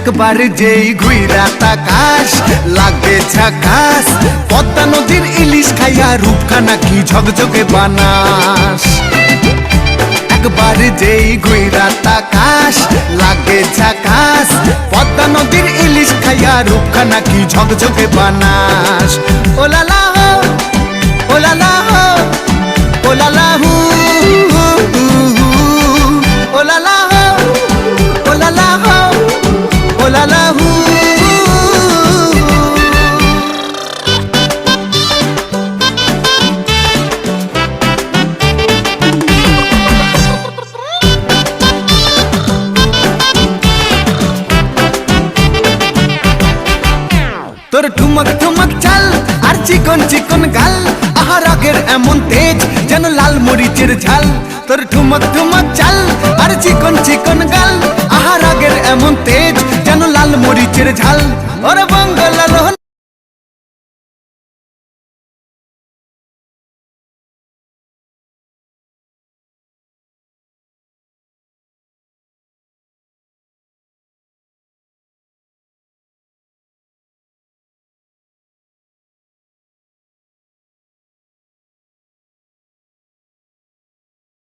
একবার যেই ঘুইরা তাকাস লাগে ঝাকাস, পদ্মা নদীর ইলিশ খাইয়া রূপখানা কি ঝকঝকে বানাস। একবার যেই ঘুইরা তাকাস লাগে ঝাকাস, পদ্মা নদীর ইলিশ খাইয়া রূপখানা কি ঝকঝকে বানাস। ওলালা হো ওলালা হো ওলালা হু ওলালা হো ওলালা হো ওলালা হু। তোর ঠুমক ঠুমক চাল আর চিকন চিকন গাল, আহা রাগের এমন তেজ যেন লাল মরিচের ঝাল। তোর ঠুমক ঠুমক চাল আর চিকন চিকন গাল, আহা রাগের এমন তেজ যেন লাল মরিচের ঝাল। ওরে